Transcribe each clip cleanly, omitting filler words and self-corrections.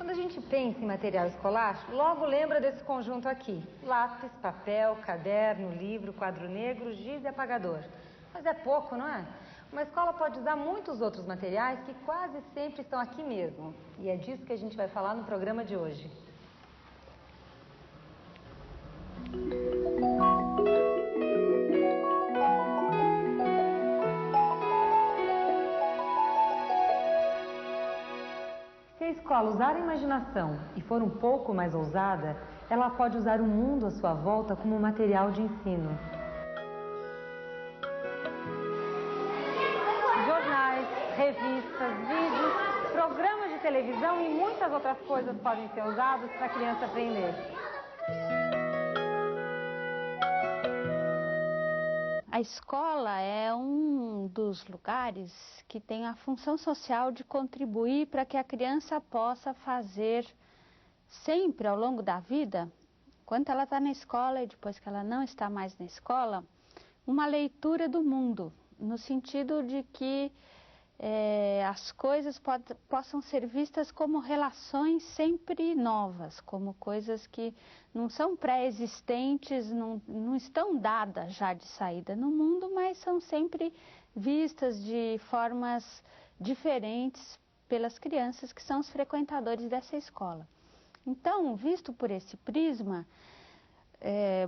Quando a gente pensa em material escolar, logo lembra desse conjunto aqui. Lápis, papel, caderno, livro, quadro negro, giz e apagador. Mas é pouco, não é? Uma escola pode usar muitos outros materiais que quase sempre estão aqui mesmo. E é disso que a gente vai falar no programa de hoje. Se a escola usar a imaginação e for um pouco mais ousada, ela pode usar o mundo à sua volta como material de ensino. Jornais, revistas, vídeos, programas de televisão e muitas outras coisas podem ser usados para a criança aprender. A escola é um dos lugares que tem a função social de contribuir para que a criança possa fazer sempre ao longo da vida, enquanto ela está na escola e depois que ela não está mais na escola, uma leitura do mundo, no sentido de que as coisas possam ser vistas como relações sempre novas, como coisas que não são pré-existentes, não estão dadas já de saída no mundo, mas são sempre vistas de formas diferentes pelas crianças que são os frequentadores dessa escola. Então, visto por esse prisma,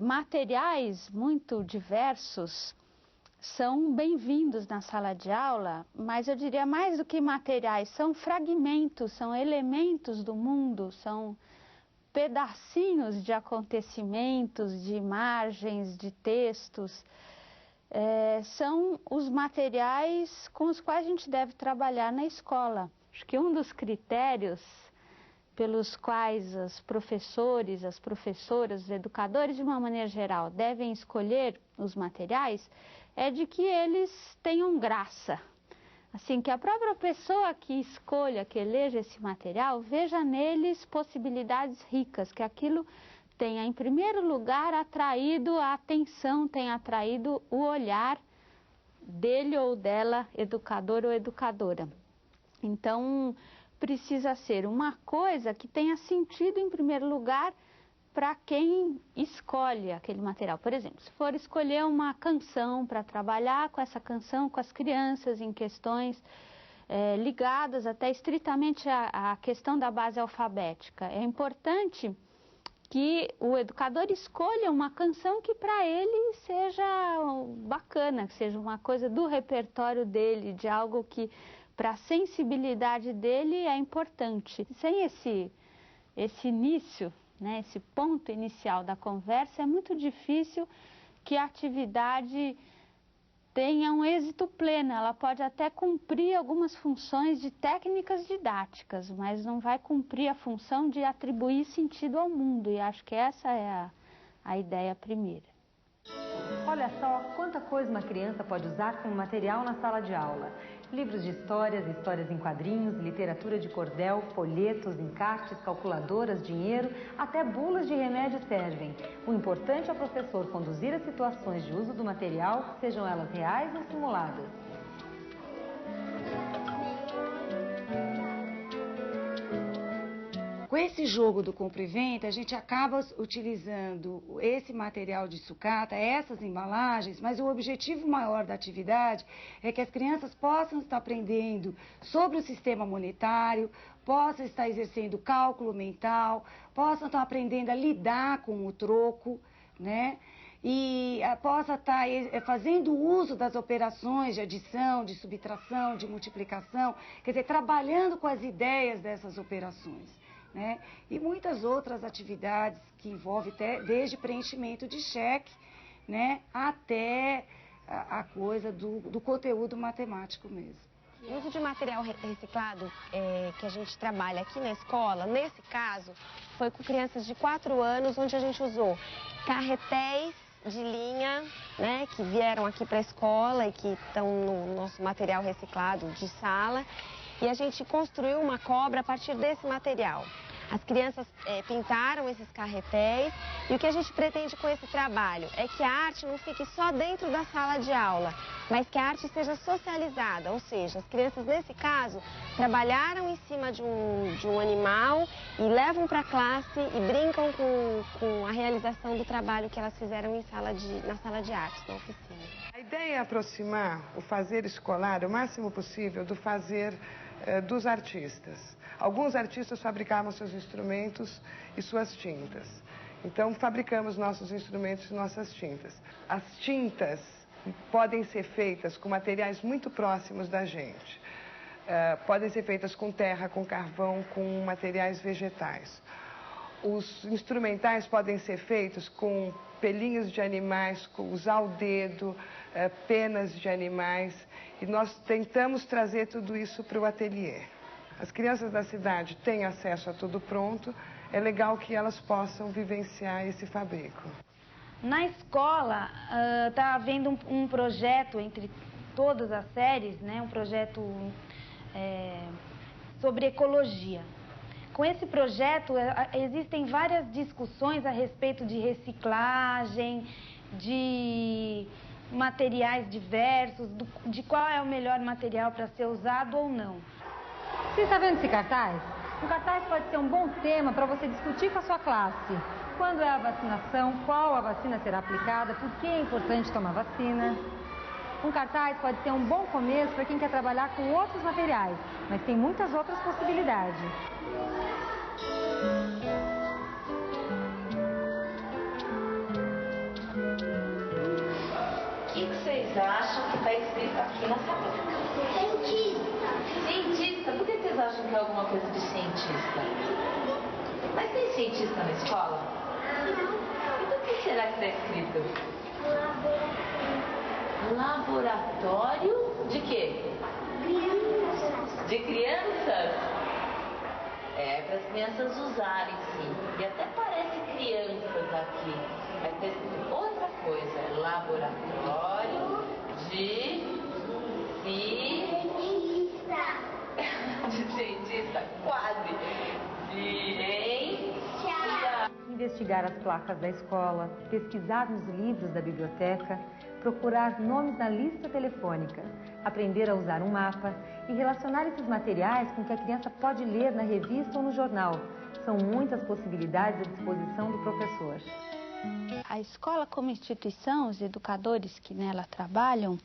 materiais muito diversos são bem-vindos na sala de aula, mas eu diria mais do que materiais, são fragmentos, são elementos do mundo, são pedacinhos de acontecimentos, de imagens, de textos. São os materiais com os quais a gente deve trabalhar na escola. Acho que um dos critérios pelos quais os professores, as professoras, os educadores de uma maneira geral devem escolher os materiais é de que eles tenham graça. Assim, que a própria pessoa que escolha, que eleja esse material, veja neles possibilidades ricas, que aquilo tenha, em primeiro lugar, atraído a atenção, tenha atraído o olhar dele ou dela, educador ou educadora. Então, precisa ser uma coisa que tenha sentido, em primeiro lugar, para quem escolhe aquele material. Por exemplo, se for escolher uma canção para trabalhar com essa canção, com as crianças em questões ligadas até estritamente à questão da base alfabética, é importante que o educador escolha uma canção que para ele seja bacana, que seja uma coisa do repertório dele, de algo que para a sensibilidade dele é importante. Sem esse início, né, esse ponto inicial da conversa, é muito difícil que a atividade tenha um êxito pleno. Ela pode até cumprir algumas funções de técnicas didáticas, mas não vai cumprir a função de atribuir sentido ao mundo, e acho que essa é a ideia primeira. Olha só quanta coisa uma criança pode usar como material na sala de aula. Livros de histórias, histórias em quadrinhos, literatura de cordel, folhetos, encartes, calculadoras, dinheiro, até bulas de remédio servem. O importante é o professor conduzir as situações de uso do material, sejam elas reais ou simuladas. esse jogo do compra e venda, a gente acaba utilizando esse material de sucata, essas embalagens, mas o objetivo maior da atividade é que as crianças possam estar aprendendo sobre o sistema monetário, possam estar exercendo cálculo mental, possam estar aprendendo a lidar com o troco, né? E possa estar fazendo uso das operações de adição, de subtração, de multiplicação, quer dizer, trabalhando com as ideias dessas operações, né? E muitas outras atividades que envolvem desde preenchimento de cheque, né, até a coisa do conteúdo matemático mesmo. O uso de material reciclado que a gente trabalha aqui na escola, nesse caso, foi com crianças de 4 anos, onde a gente usou carretéis de linha, né, que vieram aqui para a escola e que estão no nosso material reciclado de sala. E a gente construiu uma cobra a partir desse material. As crianças pintaram esses carretéis e o que a gente pretende com esse trabalho é que a arte não fique só dentro da sala de aula, mas que a arte seja socializada, ou seja, as crianças nesse caso trabalharam em cima de um animal e levam para a classe e brincam com a realização do trabalho que elas fizeram na sala de arte, na oficina. A ideia é aproximar o fazer escolar o máximo possível do fazer dos artistas. Alguns artistas fabricavam seus instrumentos e suas tintas. Então, fabricamos nossos instrumentos e nossas tintas. As tintas podem ser feitas com materiais muito próximos da gente. Podem ser feitas com terra, com carvão, com materiais vegetais. Os instrumentais podem ser feitos com pelinhos de animais, com usar o dedo, penas de animais. E nós tentamos trazer tudo isso para o ateliê. As crianças da cidade têm acesso a tudo pronto, é legal que elas possam vivenciar esse fabrico. Na escola, está havendo um projeto entre todas as séries, né, um projeto sobre ecologia. Com esse projeto, existem várias discussões a respeito de reciclagem, de materiais diversos, de qual é o melhor material para ser usado ou não. Você está vendo esse cartaz? Um cartaz pode ser um bom tema para você discutir com a sua classe. Quando é a vacinação, qual a vacina será aplicada, por que é importante tomar vacina. Um cartaz pode ser um bom começo para quem quer trabalhar com outros materiais, mas tem muitas outras possibilidades. O que vocês acham que está escrito aqui na sacola? Cientista. Cientista? Por que vocês acham que é alguma coisa de cientista? Mas tem cientista na escola? Não. Então o que será que está escrito? Laboratório de quê? Crianças. De crianças? É, para as crianças usarem, sim. E até parece crianças aqui. Mas tem outra coisa. Laboratório de cientista. De cientista, quase. Ciência. Investigar as placas da escola, pesquisar nos livros da biblioteca, procurar nomes na lista telefônica, aprender a usar um mapa e relacionar esses materiais com o que a criança pode ler na revista ou no jornal. São muitas possibilidades à disposição do professor. A escola como instituição, os educadores que nela trabalham,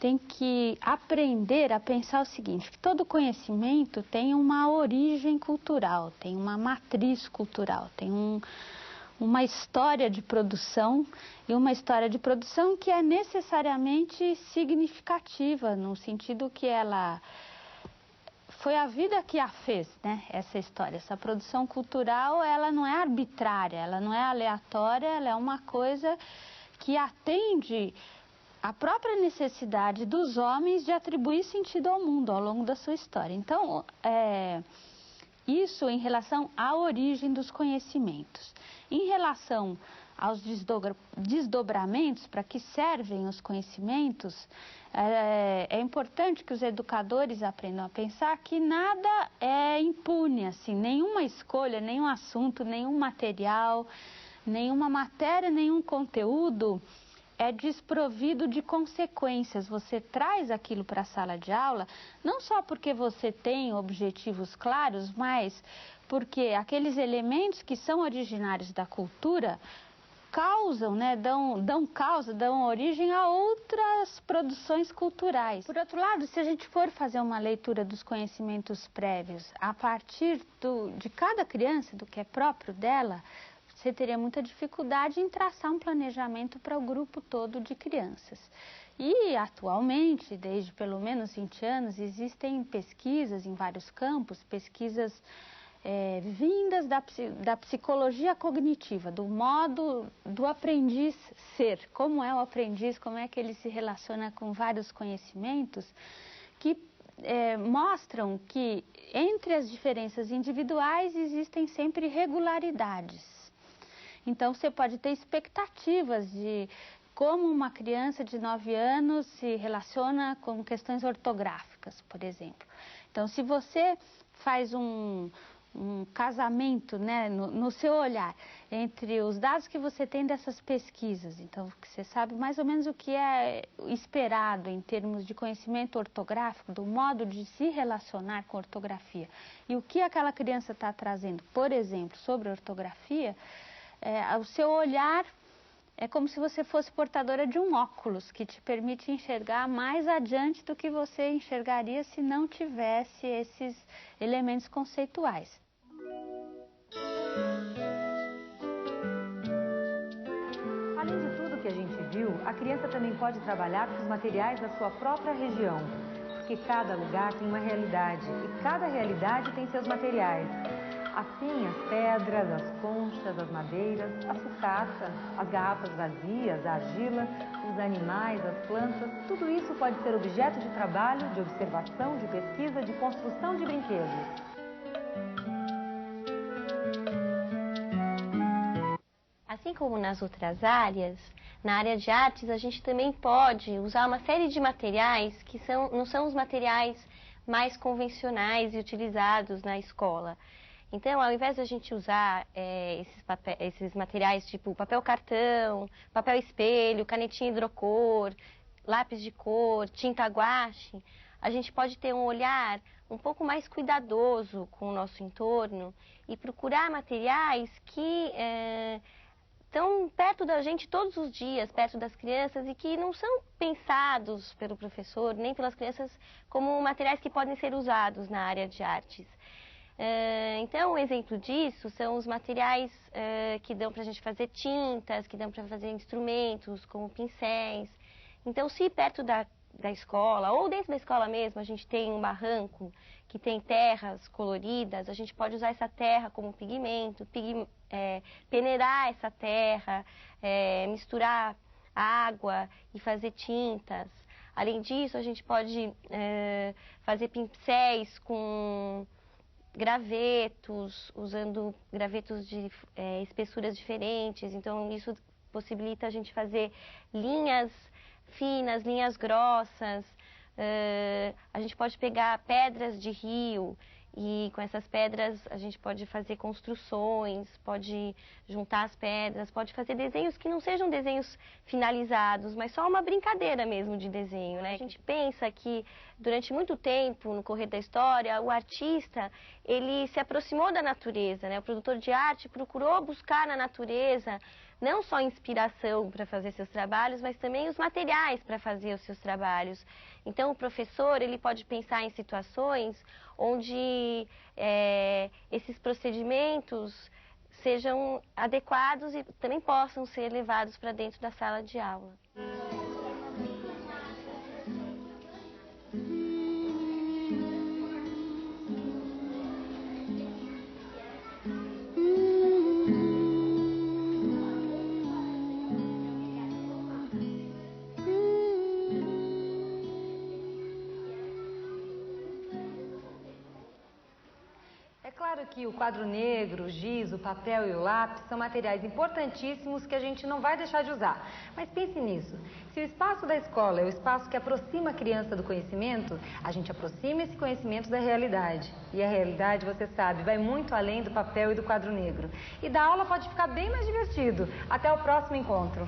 tem que aprender a pensar o seguinte, que todo conhecimento tem uma origem cultural, tem uma matriz cultural, tem uma história de produção e uma história de produção que é necessariamente significativa, no sentido que ela foi a vida que a fez, né, essa história. Essa produção cultural, ela não é arbitrária, ela não é aleatória, ela é uma coisa que atende a própria necessidade dos homens de atribuir sentido ao mundo ao longo da sua história. Então, isso em relação à origem dos conhecimentos. Em relação aos desdobramentos, para que servem os conhecimentos, é importante que os educadores aprendam a pensar que nada é impune, assim, nenhuma escolha, nenhum assunto, nenhum material, nenhuma matéria, nenhum conteúdo é desprovido de consequências. Você traz aquilo para a sala de aula, não só porque você tem objetivos claros, mas porque aqueles elementos que são originários da cultura causam, né, dão origem a outras produções culturais. Por outro lado, se a gente for fazer uma leitura dos conhecimentos prévios a partir de cada criança, do que é próprio dela, você teria muita dificuldade em traçar um planejamento para o grupo todo de crianças. E atualmente, desde pelo menos 20 anos, existem pesquisas em vários campos, pesquisas vindas da psicologia cognitiva, do modo do aprendiz ser, como é o aprendiz, como é que ele se relaciona com vários conhecimentos, que mostram que entre as diferenças individuais existem sempre regularidades. Então você pode ter expectativas de como uma criança de 9 anos se relaciona com questões ortográficas, por exemplo. Então se você faz um casamento, né, no seu olhar entre os dados que você tem dessas pesquisas, então você sabe mais ou menos o que é esperado em termos de conhecimento ortográfico, do modo de se relacionar com ortografia, e o que aquela criança está trazendo, por exemplo, sobre ortografia, o seu olhar é como se você fosse portadora de um óculos que te permite enxergar mais adiante do que você enxergaria se não tivesse esses elementos conceituais. Além de tudo que a gente viu, a criança também pode trabalhar com os materiais da sua própria região, porque cada lugar tem uma realidade e cada realidade tem seus materiais. Assim, as pedras, as conchas, as madeiras, a sucata, as garrafas vazias, a argila, os animais, as plantas, tudo isso pode ser objeto de trabalho, de observação, de pesquisa, de construção de brinquedos. Assim como nas outras áreas, na área de artes a gente também pode usar uma série de materiais que não são os materiais mais convencionais e utilizados na escola. Então, ao invés de a gente usar esses materiais tipo papel cartão, papel espelho, canetinha hidrocor, lápis de cor, tinta guache, a gente pode ter um olhar um pouco mais cuidadoso com o nosso entorno e procurar materiais que estão perto da gente todos os dias, perto das crianças, e que não são pensados pelo professor, nem pelas crianças, como materiais que podem ser usados na área de artes. Então, um exemplo disso são os materiais que dão para a gente fazer tintas, que dão para fazer instrumentos, como pincéis. Então, se perto da escola, ou dentro da escola mesmo, a gente tem um barranco que tem terras coloridas, a gente pode usar essa terra como pigmento, peneirar essa terra, misturar água e fazer tintas. Além disso, a gente pode fazer pincéis com gravetos, usando gravetos de espessuras diferentes. Então, isso possibilita a gente fazer linhas finas, linhas grossas. A gente pode pegar pedras de rio e com essas pedras a gente pode fazer construções, pode juntar as pedras, pode fazer desenhos que não sejam desenhos finalizados, mas só uma brincadeira mesmo de desenho, né? A gente pensa que durante muito tempo, no correr da história, o artista, ele se aproximou da natureza, né? O produtor de arte procurou buscar na natureza não só inspiração para fazer seus trabalhos, mas também os materiais para fazer os seus trabalhos. Então, o professor, ele pode pensar em situações onde esses procedimentos sejam adequados e também possam ser levados para dentro da sala de aula. É claro que o quadro negro, o giz, o papel e o lápis são materiais importantíssimos que a gente não vai deixar de usar. Mas pense nisso, se o espaço da escola é o espaço que aproxima a criança do conhecimento, a gente aproxima esse conhecimento da realidade. E a realidade, você sabe, vai muito além do papel e do quadro negro. E da aula pode ficar bem mais divertido. Até o próximo encontro.